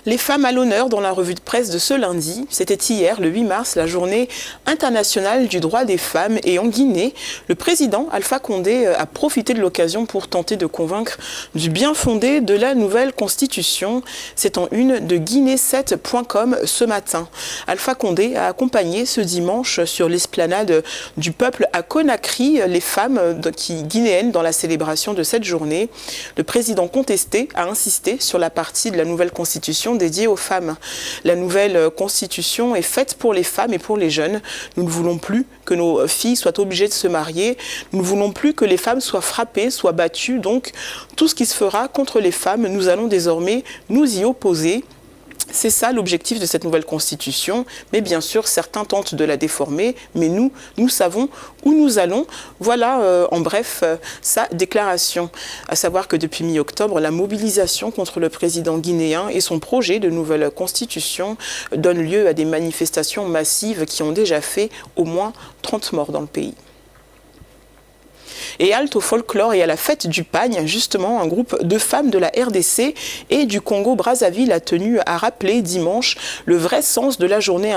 Les femmes à l'honneur dans la revue de presse de ce lundi. C'était hier, le 8 mars, la journée internationale du droit des femmes. Et en Guinée, le président Alpha Condé a profité de l'occasion pour tenter de convaincre du bien fondé de la nouvelle constitution. C'est en une de Guinée7.com ce matin. Alpha Condé a accompagné ce dimanche sur l'esplanade du peuple à Conakry les femmes guinéennes dans la célébration de cette journée. Le président contesté a insisté sur la partie de la nouvelle constitution dédiée aux femmes. La nouvelle constitution est faite pour les femmes et pour les jeunes. Nous ne voulons plus que nos filles soient obligées de se marier. Nous ne voulons plus que les femmes soient frappées, soient battues. Donc, tout ce qui se fera contre les femmes, nous allons désormais nous y opposer. C'est ça l'objectif de cette nouvelle constitution, mais bien sûr certains tentent de la déformer, mais nous savons où nous allons. Voilà en bref sa déclaration. À savoir que depuis mi-octobre, la mobilisation contre le président guinéen et son projet de nouvelle constitution donne lieu à des manifestations massives qui ont déjà fait au moins 30 morts dans le pays. Et halte au folklore et à la fête du pagne, justement, un groupe de femmes de la RDC et du Congo-Brazzaville a tenu à rappeler dimanche le vrai sens de la journée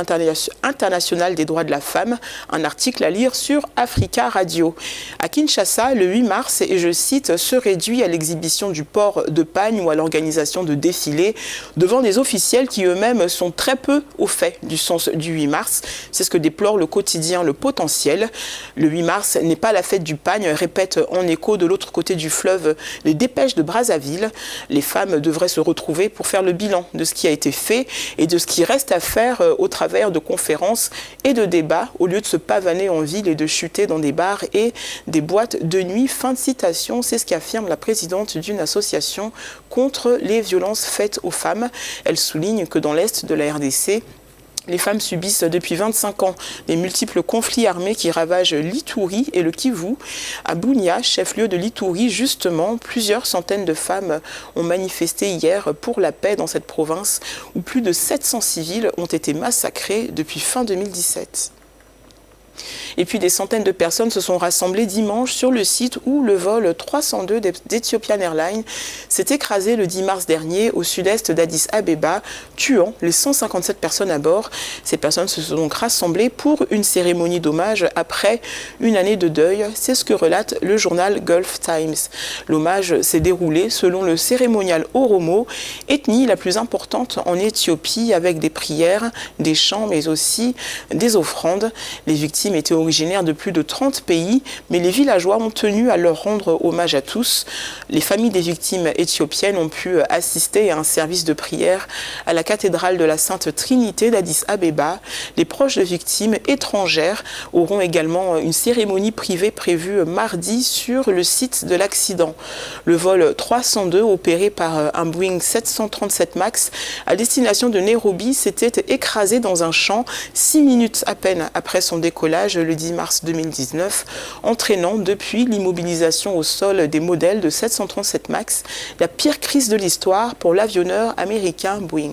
internationale des droits de la femme, un article à lire sur Africa Radio. À Kinshasa, le 8 mars, et je cite, se réduit à l'exhibition du port de pagne ou à l'organisation de défilés devant des officiels qui eux-mêmes sont très peu au fait du sens du 8 mars. C'est ce que déplore le quotidien Le Potentiel. Le 8 mars n'est pas la fête du pagne, répète en écho de l'autre côté du fleuve les dépêches de Brazzaville. Les femmes devraient se retrouver pour faire le bilan de ce qui a été fait et de ce qui reste à faire au travers de conférences et de débats au lieu de se pavaner en ville et de chuter dans des bars et des boîtes de nuit. Fin de citation, c'est ce qu'affirme la présidente d'une association contre les violences faites aux femmes. Elle souligne que dans l'est de la RDC, les femmes subissent depuis 25 ans les multiples conflits armés qui ravagent l'Ituri et le Kivu. À Bunia, chef-lieu de l'Ituri, justement, plusieurs centaines de femmes ont manifesté hier pour la paix dans cette province où plus de 700 civils ont été massacrés depuis fin 2017. Et puis des centaines de personnes se sont rassemblées dimanche sur le site où le vol 302 d'Ethiopian Airlines s'est écrasé le 10 mars dernier au sud-est d'Addis Abeba, tuant les 157 personnes à bord. Ces personnes se sont donc rassemblées pour une cérémonie d'hommage après une année de deuil. C'est ce que relate le journal Gulf Times. L'hommage s'est déroulé selon le cérémonial Oromo, ethnie la plus importante en Éthiopie, avec des prières, des chants, mais aussi des offrandes. Les victimes étaient originaires de plus de 30 pays, mais les villageois ont tenu à leur rendre hommage à tous. Les familles des victimes éthiopiennes ont pu assister à un service de prière à la cathédrale de la Sainte Trinité d'Addis Abeba. Les proches de victimes étrangères auront également une cérémonie privée prévue mardi sur le site de l'accident. Le vol 302, opéré par un Boeing 737 MAX à destination de Nairobi, s'était écrasé dans un champ 6 minutes à peine après son décollage le 10 mars 2019, entraînant depuis l'immobilisation au sol des modèles de 737 MAX, la pire crise de l'histoire pour l'avionneur américain Boeing.